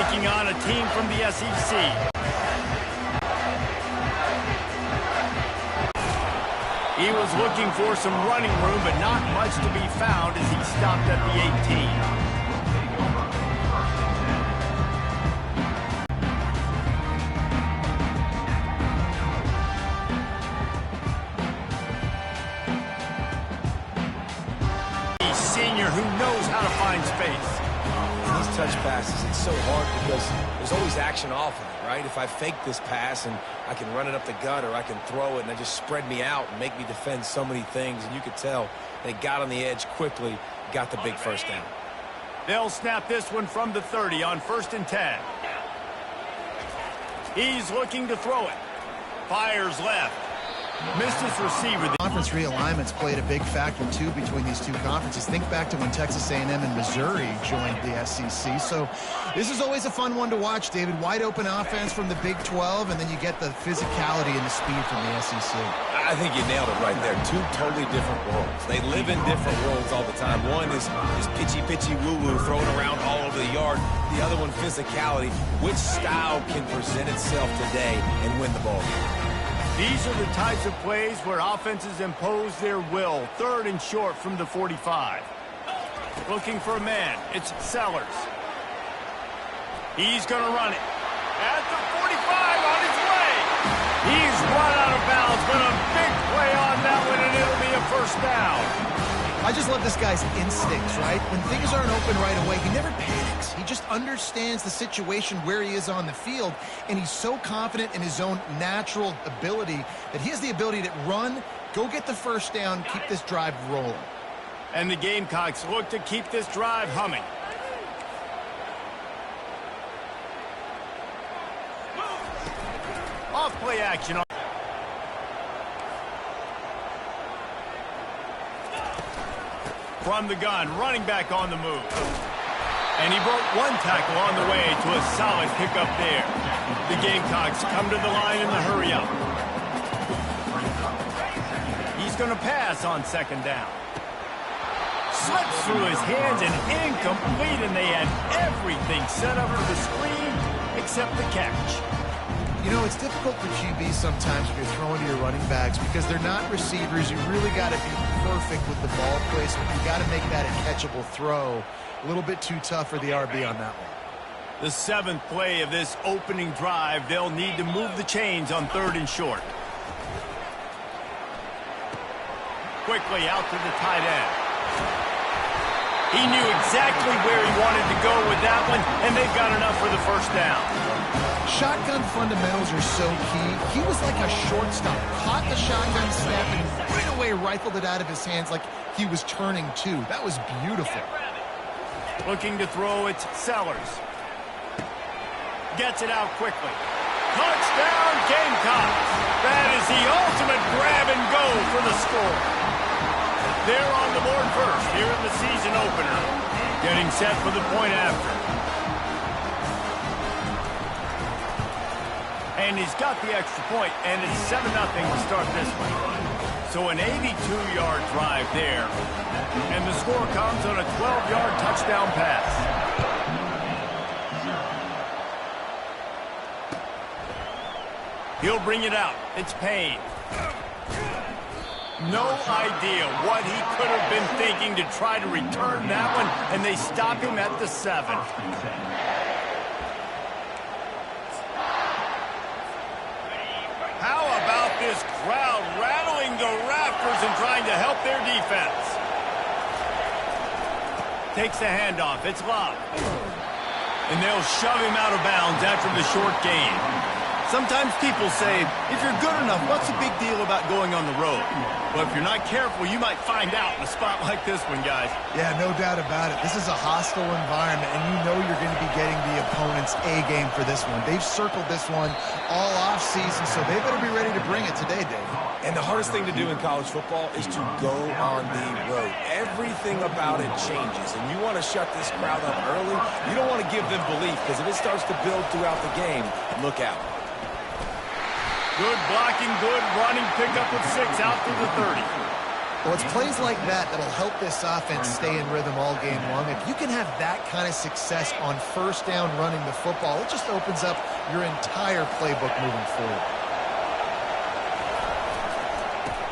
taking on a team from the SEC. He was looking for some running room, but not much to be found as he stopped at the 18. Who knows how to find space. In these touch passes, it's so hard because there's always action off of it, right? If I fake this pass and I can run it up the gut or I can throw it and they just spread me out and make me defend so many things, and you could tell they got on the edge quickly, got the big first down. They'll snap this one from the 30 on 1st and 10. He's looking to throw it. Fires left. Missed his receiver. Conference realignments played a big factor, too, between these two conferences. Think back to when Texas A&M and Missouri joined the SEC. So this is always a fun one to watch, David. Wide open offense from the Big 12, and then you get the physicality and the speed from the SEC. I think you nailed it right there. Two totally different worlds. They live in different worlds all the time. One is pitchy, woo-woo, throwing around all over the yard. The other one, physicality. Which style can present itself today and win the ball game? These are the types of plays where offenses impose their will. 3rd and short from the 45. Looking for a man. It's Sellers. He's going to run it. At the 45 on his way. He's run out of bounds, but a big play on that one, and it'll be a first down. I just love this guy's instincts, right? When things aren't open right away, he never panics. He just understands the situation where he is on the field, and he's so confident in his own natural ability that he has the ability to run, go get the first down, keep this drive rolling. And the Gamecocks look to keep this drive humming. Off play action. From the gun, running back on the move. And he broke one tackle on the way to a solid pickup there. The Gamecocks come to the line in the hurry up. He's going to pass on 2nd down. Slips through his hands and incomplete, and they had everything set up for the screen except the catch. You know, it's difficult for QBs sometimes if you're throwing to your running backs because they're not receivers. You really got to be perfect with the ball placement. You got to make that a catchable throw. A little bit too tough for the RB on that one. The 7th play of this opening drive, they'll need to move the chains on 3rd and short. Quickly out to the tight end. He knew exactly where he wanted to go with that one, and they've got enough for the first down. Shotgun fundamentals are so key. He was like a shortstop. Caught the shotgun snap and right away rifled it out of his hands like he was turning too. That was beautiful. Looking to throw, it's Sellers. Gets it out quickly. Touchdown, Gamecocks. That is the ultimate grab and go for the score. They're on the board first here in the season opener. Getting set for the point after. And he's got the extra point, and it's 7-0 to start this one. So an 82-yard drive there. And the score comes on a 12-yard touchdown pass. He'll bring it out. It's Payne. No idea what he could have been thinking to try to return that one, and they stop him at the 7. How about this crowd rattling the rafters and trying to help their defense? Takes the handoff. It's Love. And they'll shove him out of bounds after the short gain. Sometimes people say, if you're good enough, what's the big deal about going on the road? Well, if you're not careful, you might find out in a spot like this one, guys. Yeah, no doubt about it. This is a hostile environment, and you know you're going to be getting the opponent's A game for this one. They've circled this one all offseason, so they better be ready to bring it today, Dave. And the hardest thing to do in college football is to go on the road. Everything about it changes, and you want to shut this crowd up early. You don't want to give them belief, because if it starts to build throughout the game, look out. Good blocking, good running, pickup of 6 out to the 30. Well, it's plays like that that'll help this offense stay in rhythm all game long. If you can have that kind of success on first down running the football, it just opens up your entire playbook moving forward.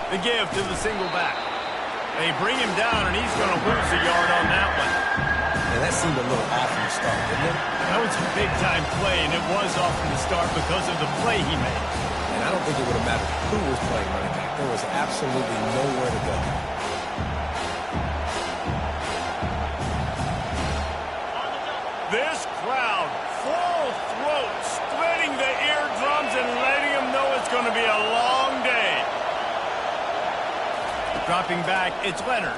The give to the single back. They bring him down, and he's going to lose a yard on that one. And that seemed a little off from the start, didn't it? That was a big-time play, and it was off from the start because of the play he made. And I don't think it would have mattered who was playing running back. There was absolutely nowhere to go. This crowd, full throat, splitting the eardrums and letting them know it's going to be a long day. Dropping back, it's Leonard.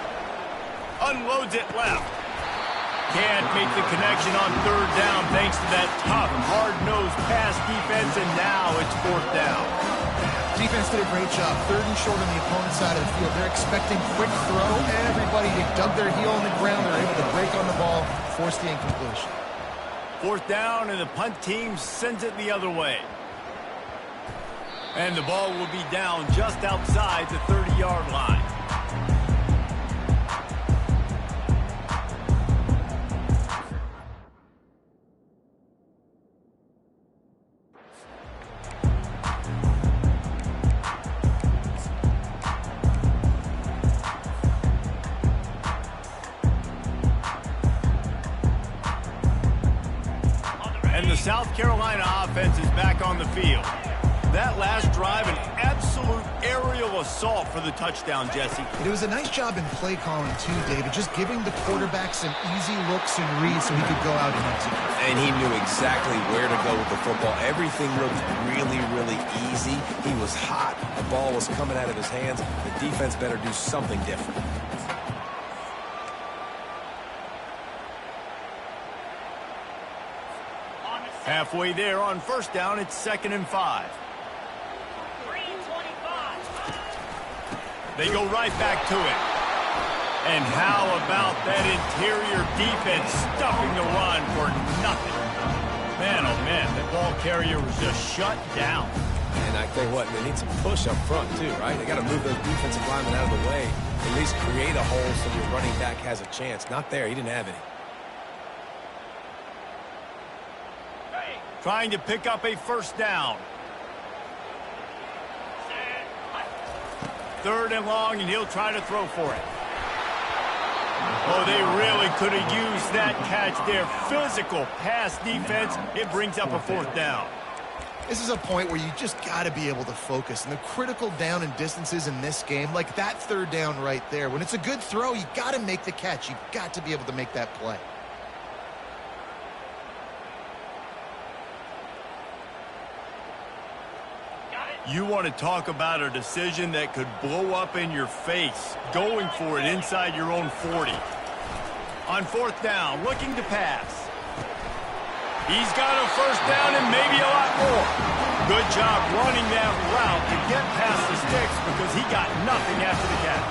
Unloads it left. Can't make the connection on third down thanks to that tough, hard-nosed pass defense, and now it's fourth down. Defense did a great job. Third and short on the opponent's side of the field. They're expecting quick throw. Everybody dug their heel on the ground. They're able to break on the ball, force the incompletion. Fourth down, and the punt team sends it the other way. And the ball will be down just outside the 30-yard line. And the South Carolina offense is back on the field. That last drive, an absolute aerial assault for the touchdown, Jesse. It was a nice job in play calling, too, David, just giving the quarterback some easy looks and reads so he could go out and execute. And he knew exactly where to go with the football. Everything looked really, really easy. He was hot. The ball was coming out of his hands. The defense better do something different. Halfway there on first down, it's 2nd and 5. They go right back to it. And how about that interior defense stuffing the run for nothing? Man, oh man, the ball carrier was just shut down. And I tell you what, they need some push up front too, right? They got to move those defensive linemen out of the way. At least create a hole so your running back has a chance. Not there. He didn't have any. Trying to pick up a first down. 3rd and long, and he'll try to throw for it. Oh, they really could have used that catch there. Physical pass defense. It brings up a 4th down. This is a point where you just got to be able to focus. And the critical down and distances in this game, like that 3rd down right there, when it's a good throw, you got to make the catch. You got to be able to make that play. You want to talk about a decision that could blow up in your face, going for it inside your own 40. On 4th down, looking to pass. He's got a first down and maybe a lot more. Good job running that route to get past the sticks because he got nothing after the catch.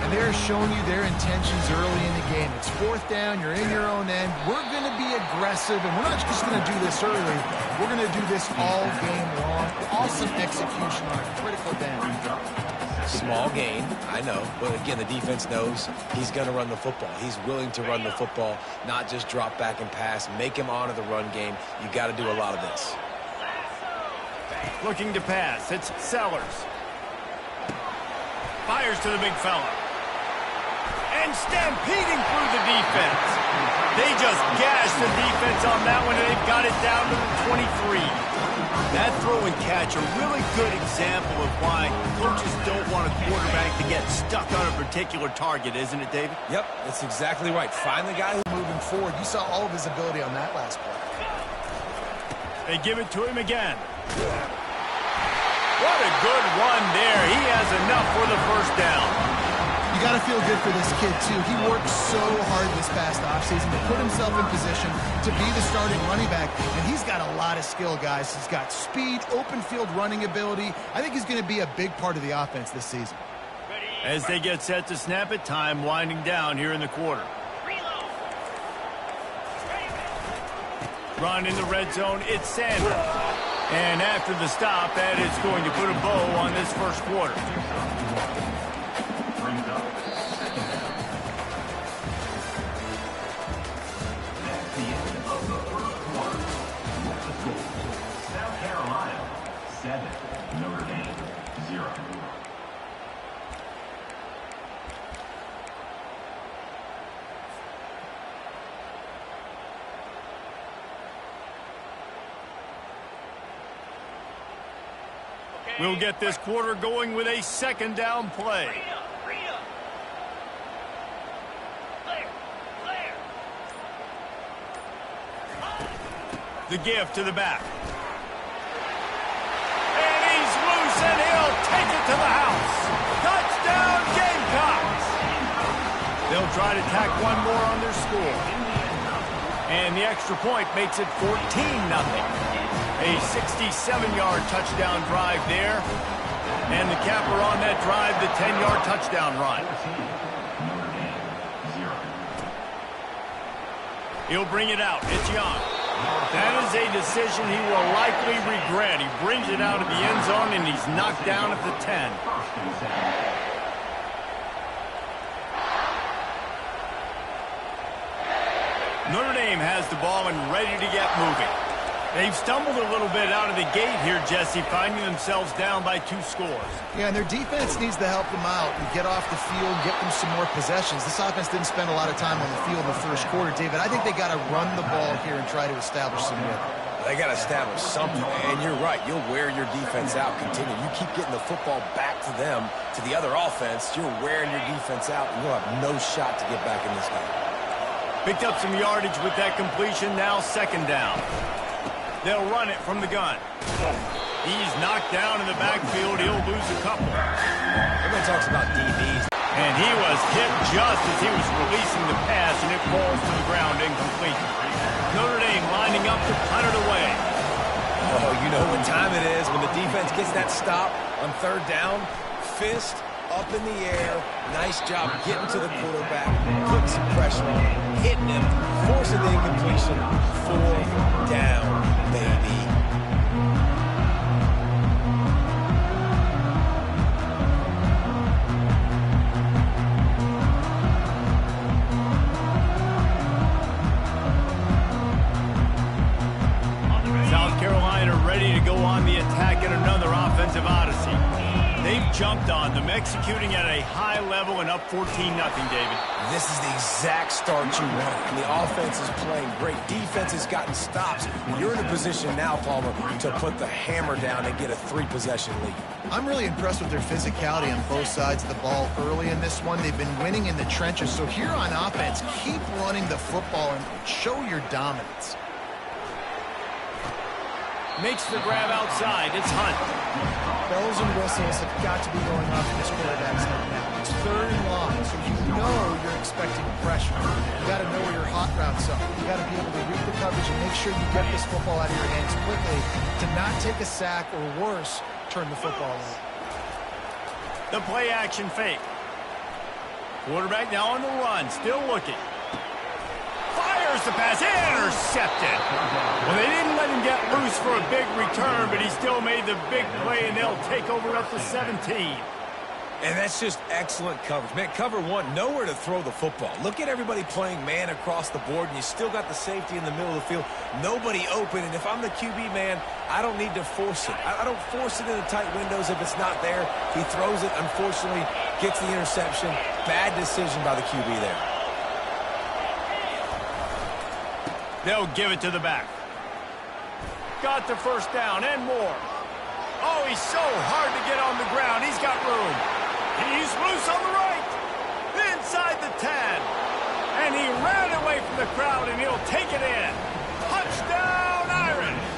And they're showing you their intentions early in the game. It's 4th down, you're in your own end. We're going to be aggressive, and we're not just going to do this early. We're going to do this all game long. Awesome execution on a critical down. Small gain, I know. But again, the defense knows he's going to run the football. He's willing to run the football, not just drop back and pass. Make him honor the run game. You got to do a lot of this. Looking to pass. It's Sellers. Fires to the big fella. And stampeding through the defense. They just gashed the defense on that one, and they've got it down to the 23. That throw and catch, a really good example of why coaches don't want a quarterback to get stuck on a particular target, isn't it, David? Yep, that's exactly right. Find the guy who... Moving forward, you saw all of his ability on that last play. They give it to him again. What a good run there. He has enough for the first down. You got to feel good for this kid, too. He worked so hard this past offseason to put himself in position to be the starting running back, and he's got a lot of skill, guys. He's got speed, open field running ability. I think he's going to be a big part of the offense this season. As they get set to snap it, time winding down here in the quarter. Run in the red zone, it's Sanders. And after the stop, that is going to put a bow on this first quarter. Notre Dame, 0. We'll get this quarter going with a second down play. The give to the back. And he's loose, and he'll take it to the house. Touchdown, Gamecocks! They'll try to tack one more on their score. And the extra point makes it 14-0. A 67-yard touchdown drive there. And the capper on that drive, the 10-yard touchdown run. He'll bring it out. It's Young. That is a decision he will likely regret. He brings it out of the end zone, and he's knocked down at the 10. Notre Dame has the ball and ready to get moving. They've stumbled a little bit out of the gate here, Jesse, finding themselves down by 2 scores. Yeah, and their defense needs to help them out and get off the field, get them some more possessions. This offense didn't spend a lot of time on the field in the first quarter, David. I think they got to run the ball here and try to establish some rhythm. They got to establish something, and you're right. You'll wear your defense out. Continue. You keep getting the football back to them, to the other offense, you're wearing your defense out, and you'll have no shot to get back in this game. Picked up some yardage with that completion. Now second down. They'll run it from the gun. He's knocked down in the backfield. He'll lose a couple. Everybody talks about DBs. And he was hit just as he was releasing the pass, and it falls to the ground incomplete. Notre Dame lining up to punt it away. Oh, you know what time it is when the defense gets that stop on third down. Fist up in the air. Nice job getting to the quarterback, putting some pressure on him, hitting him, forcing the incompletion. 4 down, baby. South Carolina ready to go on the attack in another offensive odyssey. They've jumped on them, executing at a high level and up 14-0, David. This is the exact start you want. And the offense is playing great. Defense has gotten stops. You're in a position now, Palmer, to put the hammer down and get a 3-possession lead. I'm really impressed with their physicality on both sides of the ball early in this one. They've been winning in the trenches. So here on offense, keep running the football and show your dominance. Makes the grab outside. It's Hunt. Bells and whistles have got to be going off in this quarterback's head now. It's third and long, so you know you're expecting pressure. You got to know where your hot routes are. You got to be able to read the coverage and make sure you get this football out of your hands quickly to not take a sack or worse, turn the football over. The play action fake. Quarterback now on the run, still looking. Fires the pass, intercepted. Well, they didn't let him get loose for a big return, but he still made the big play, and they'll take over at the 17. And that's just excellent coverage. Man, cover one, nowhere to throw the football. Look at everybody playing man across the board, and you still got the safety in the middle of the field. Nobody open, and if I'm the QB, man, I don't need to force it. I don't force it into tight windows if it's not there. He throws it, unfortunately, gets the interception. Bad decision by the QB there. They'll give it to the back. Got the first down and more. Oh, he's so hard to get on the ground. He's got room. He's loose on the right. Inside the 10. And he ran away from the crowd, and he'll take it in. Touchdown, Irish.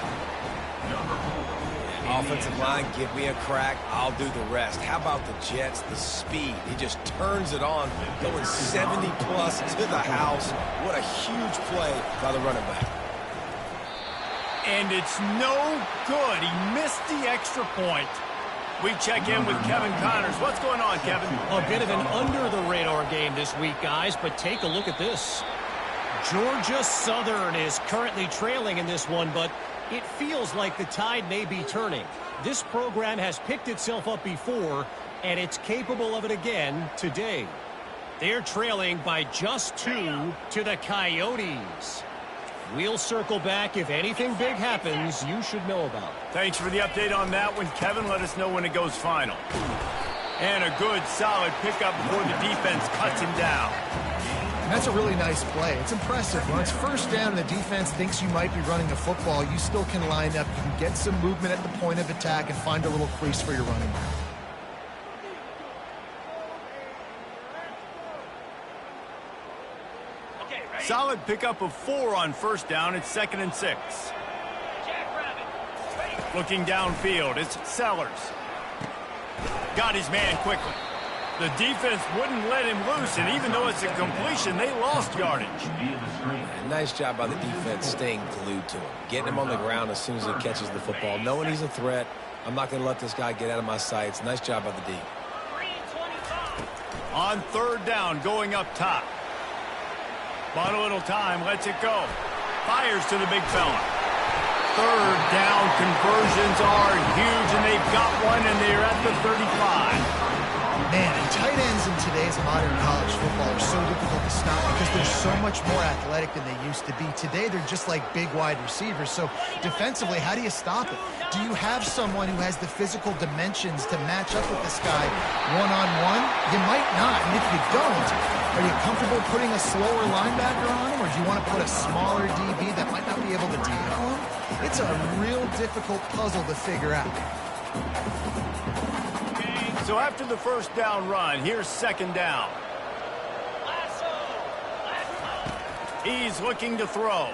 Offensive line, give me a crack. I'll do the rest. How about the Jets, the speed? He just turns it on, going 70-plus to the house. What a huge play by the running back. And it's no good. He missed the extra point. We check in with Kevin Connors. What's going on, Kevin? A bit of an under-the-radar game this week, guys, but take a look at this. Georgia Southern is currently trailing in this one, but it feels like the tide may be turning. This program has picked itself up before, and it's capable of it again today. They're trailing by just 2 to the Coyotes. We'll circle back. If anything big happens, you should know about it. Thanks for the update on that one, Kevin. Let us know when it goes final. And a good, solid pickup before the defense cuts him down. And that's a really nice play. It's impressive. When it's first down and the defense thinks you might be running the football, you still can line up. You can get some movement at the point of attack and find a little crease for your running back. Solid pickup of 4 on first down. It's 2nd and 6. Looking downfield, it's Sellers. Got his man quickly. The defense wouldn't let him loose, and even though it's a completion, they lost yardage. Nice job by the defense staying glued to him. Getting him on the ground as soon as he catches the football. Knowing he's a threat, I'm not going to let this guy get out of my sights. Nice job by the D. On 3rd down, going up top. Bought a little time, lets it go. Fires to the big fella. 3rd down conversions are huge, and they've got one, and they're at the 35. Man, and tight ends in today's modern college football are so difficult to stop because they're so much more athletic than they used to be. Today, they're just like big wide receivers. So defensively, how do you stop it? Do you have someone who has the physical dimensions to match up with this guy one-on-one? You might not. And if you don't, are you comfortable putting a slower linebacker on him, or do you want to put a smaller DB that might not be able to tackle him? It's a real difficult puzzle to figure out. So after the first down run, here's 2nd down. He's looking to throw.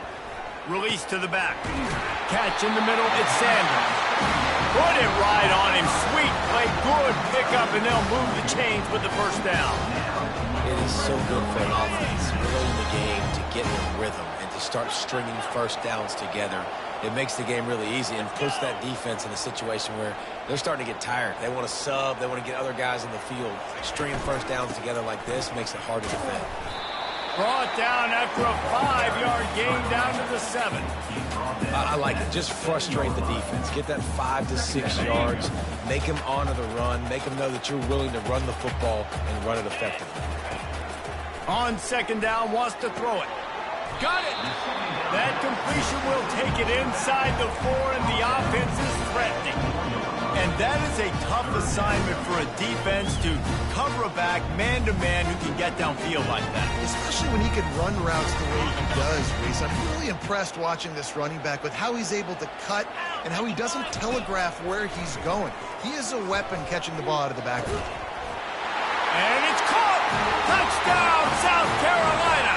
Release to the back. Catch in the middle, it's Sanders. Put it right on him. Sweet play, good pickup, and they'll move the chains with the first down. It is so good for an offense early in the game to get in rhythm and to start stringing first downs together. It makes the game really easy and puts that defense in a situation where they're starting to get tired. They want to sub. They want to get other guys in the field. Stringing first downs together like this makes it hard to defend. Brought down after a 5-yard gain down to the 7. I like it. Just frustrate the defense. Get that 5 to 6 yards. Make them honor the run. Make them know that you're willing to run the football and run it effectively. On 2nd down, wants to throw it. Got it! That completion will take it inside the 4, and the offense is threatening. And that is a tough assignment for a defense to cover a back man-to-man who can get downfield like that. Especially when he can run routes the way he does, Reese. I'm really impressed watching this running back with how he's able to cut and how he doesn't telegraph where he's going. He is a weapon catching the ball out of the backfield. And it's caught! Touchdown, South Carolina!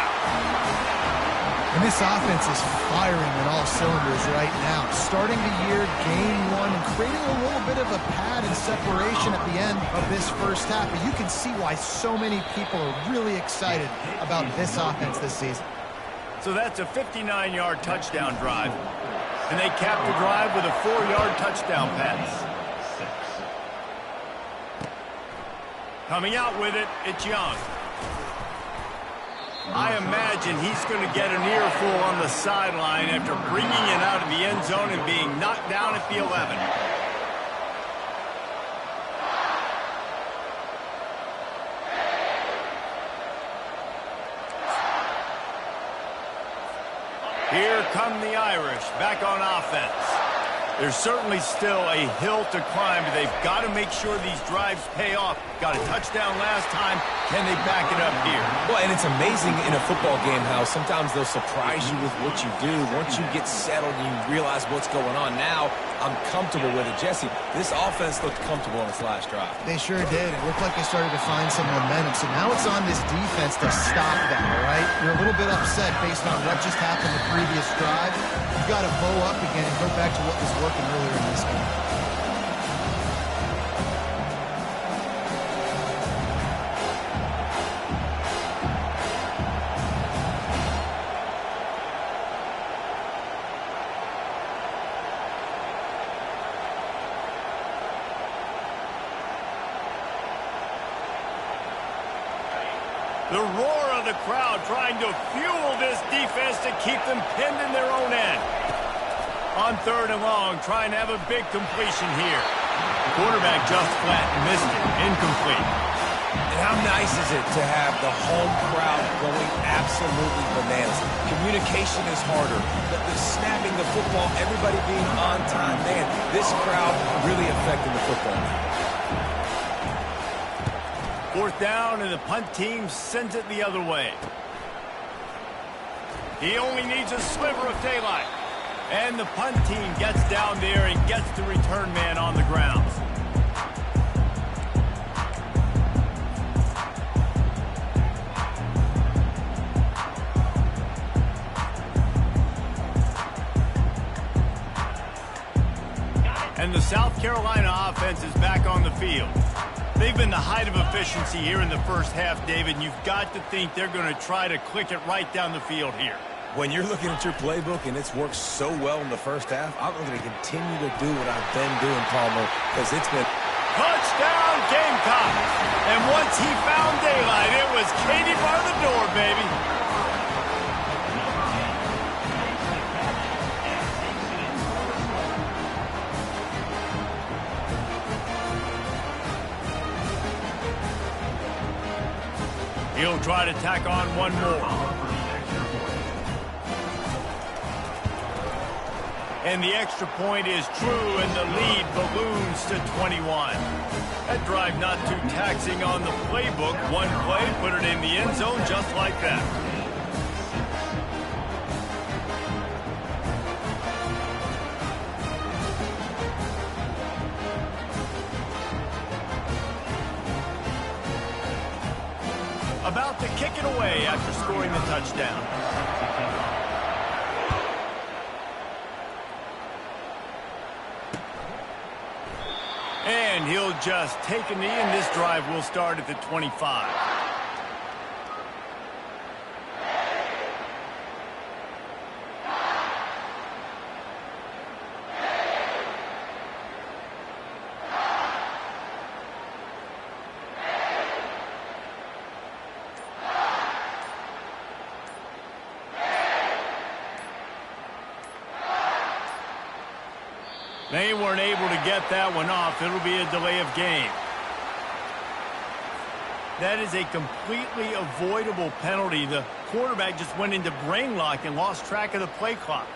And this offense is firing on all cylinders right now. Starting the year, game 1, and creating a little bit of a pad and separation at the end of this first half. But you can see why so many people are really excited about this offense this season. So that's a 59-yard touchdown drive. And they cap the drive with a 4-yard touchdown pass. Coming out with it, it's Young. I imagine he's going to get an earful on the sideline after bringing it out of the end zone and being knocked down at the 11. Here come the Irish back on offense. There's certainly still a hill to climb, but they've got to make sure these drives pay off. Got a touchdown last time. Can they back it up here? Well, and it's amazing in a football game how sometimes they'll surprise you with what you do. Once you get settled and you realize what's going on, now I'm comfortable with it. Jesse, this offense looked comfortable on its last drive. They sure did. It looked like they started to find some momentum. So now it's on this defense to stop them, all right? You're a little bit upset based on what just happened the previous drive. You've got to bow up again and go back to what was working earlier in this game. The roar of the crowd trying to fuel this defense to keep them pinned in their own end. On 3rd and long, trying to have a big completion here. The quarterback just flat, missed it, incomplete. And how nice is it to have the home crowd going absolutely bananas? Communication is harder. The snapping the football, everybody being on time. Man, this crowd really affecting the football. Fourth down, and the punt team sends it the other way. He only needs a sliver of daylight. And the punt team gets down there and gets the return man on the ground. And the South Carolina offense is back on the field. They've been the height of efficiency here in the first half, David, and you've got to think they're going to try to click it right down the field here. When you're looking at your playbook and it's worked so well in the first half, I'm going to continue to do what I've been doing, Palmer, because it's been... Touchdown, Gamecocks! And once he found daylight, it was Katie bar the door, baby. He'll try to tack on one more. And the extra point is true, and the lead balloons to 21. That drive not too taxing on the playbook. One play, put it in the end zone just like that. About to kick it away after scoring the touchdown. And he'll just take a knee, and this drive will start at the 25. They weren't able to get that one off. It'll be a delay of game. That is a completely avoidable penalty. The quarterback just went into brain lock and lost track of the play clock.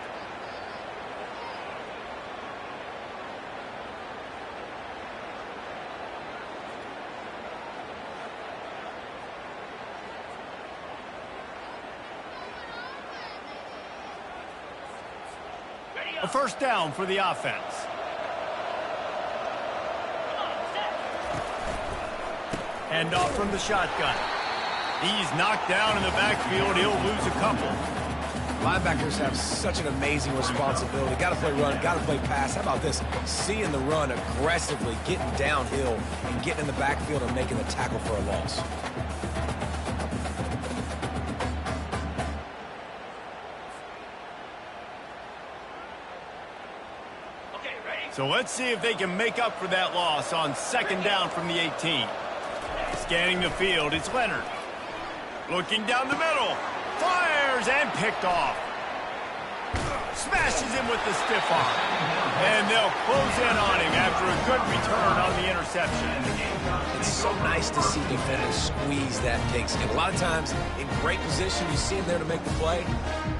A first down for the offense. Hand off from the shotgun. He's knocked down in the backfield. He'll lose a couple. Linebackers have such an amazing responsibility. Got to play run, got to play pass. How about this? Seeing the run aggressively, getting downhill, and getting in the backfield and making a tackle for a loss. So let's see if they can make up for that loss on second down from the 18. Scanning the field, it's Leonard. Looking down the middle. Fires and picked off. Smashes him with the stiff arm. And they'll close in on him after a good return on the interception. It's so nice to see defenders squeeze that pigskin. A lot of times, in great position, you see them there to make the play,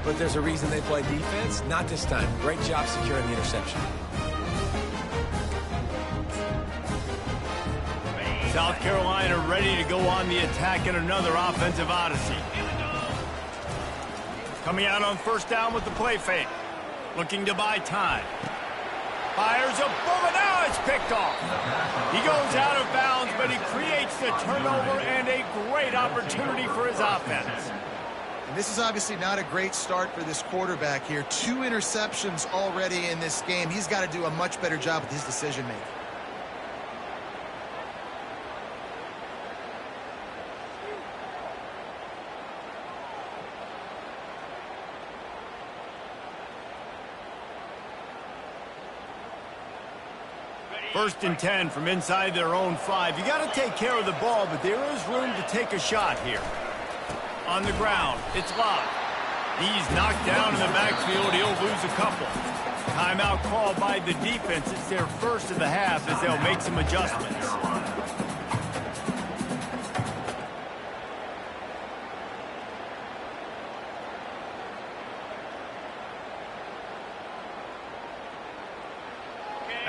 but there's a reason they play defense. Not this time. Great job securing the interception. South Carolina ready to go on the attack in another offensive odyssey. Coming out on first down with the play fake. Looking to buy time. Fires a bullet. Now it's picked off. He goes out of bounds, but he creates the turnover and a great opportunity for his offense. And this is obviously not a great start for this quarterback here. 2 interceptions already in this game. He's got to do a much better job with his decision-making. First and 10 from inside their own 5. You got to take care of the ball, but there is room to take a shot here. On the ground, it's Locke. He's knocked down in the backfield. He'll lose a couple. Timeout called by the defense. It's their first of the half as they'll make some adjustments.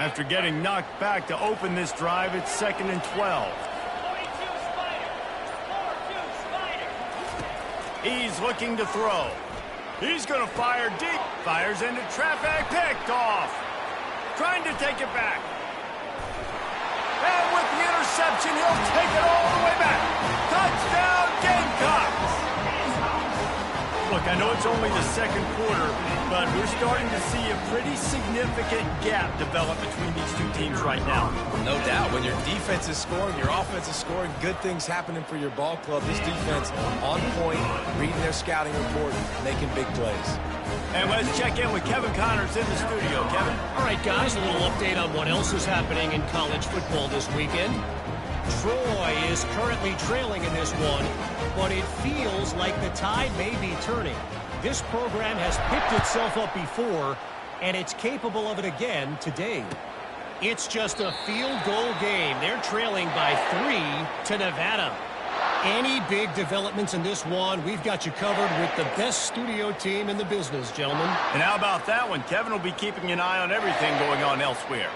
After getting knocked back to open this drive, it's 2nd and 12. He's looking to throw. He's going to fire deep. Fires into traffic. Picked off. Trying to take it back. And with the interception, he'll take it all the way back. Touchdown, Gamecocks! Look, I know it's only the second quarter, but we're starting to see a pretty significant gap develop between these two teams right now. No doubt. When your defense is scoring, your offense is scoring, good things happening for your ball club. This defense on point, reading their scouting report, making big plays. And let's check in with Kevin Connors in the studio. Kevin? All right, guys, a little update on what else is happening in college football this weekend. Troy is currently trailing in this one, but it feels like the tide may be turning. This program has picked itself up before, and it's capable of it again today. It's just a field goal game. They're trailing by 3 to Nevada. Any big developments in this one, we've got you covered with the best studio team in the business, gentlemen. And how about that one? Kevin will be keeping an eye on everything going on elsewhere.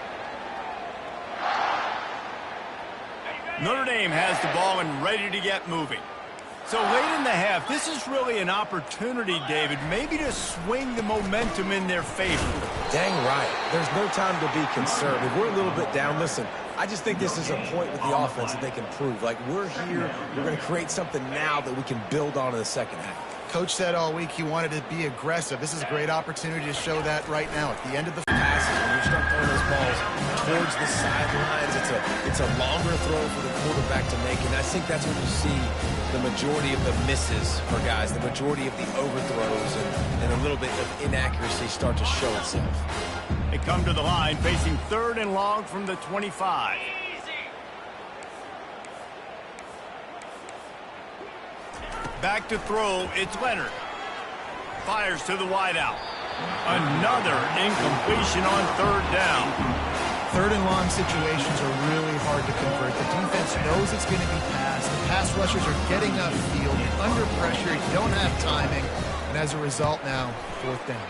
Notre Dame has the ball and ready to get moving. So late in the half, this is really an opportunity, David, maybe to swing the momentum in their favor. Dang right. There's no time to be conservative. We're a little bit down. Listen, I just think this is a point with the offense that they can prove. Like, we're here, we're going to create something now that we can build on in the second half. Coach said all week he wanted to be aggressive. This is a great opportunity to show that right now at the end of the passes. When you start throwing those balls towards the sidelines, it's a longer throw for the quarterback to make, and I think that's when you see the majority of the misses for guys, the majority of the overthrows, and a little bit of inaccuracy start to show itself. They come to the line facing 3rd and long from the 25. Back to throw, it's Leonard. Fires to the wideout. Another incompletion on 3rd down. 3rd and long situations are really hard to convert. The defense knows it's going to be passed. The pass rushers are getting upfield. Under pressure, you don't have timing. And as a result now, 4th down.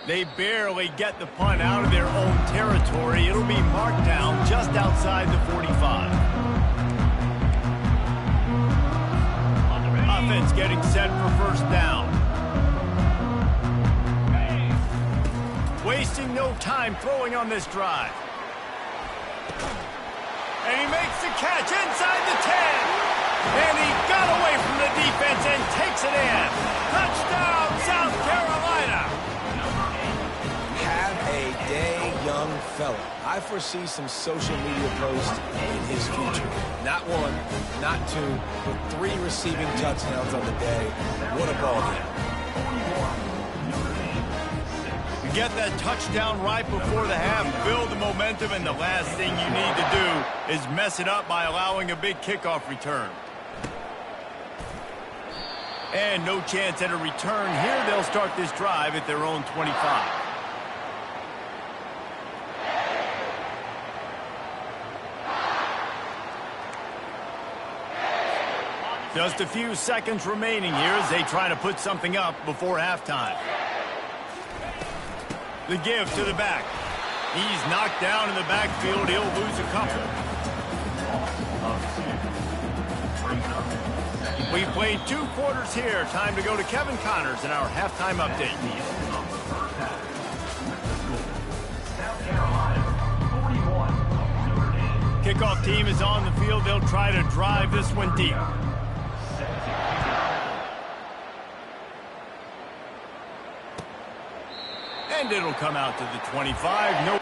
They barely get the punt out of their own territory. It'll be marked down just outside the 45. Offense getting set for 1st down. Wasting no time throwing on this drive. And he makes the catch inside the 10. And he got away from the defense and takes it in. Touchdown, South Carolina. Have a day, young fella. I foresee some social media posts in his future. Not 1, not 2, but 3 receiving touchdowns on the day. What a ball game. You get that touchdown right before the half, build the momentum, and the last thing you need to do is mess it up by allowing a big kickoff return. And no chance at a return here. They'll start this drive at their own 25. Just a few seconds remaining here as they try to put something up before halftime. The give to the back. He's knocked down in the backfield. He'll lose a couple. We've played 2 quarters here. Time to go to Kevin Connors in our halftime update. Kickoff team is on the field. They'll try to drive this one deep. And it'll come out to the 25. No.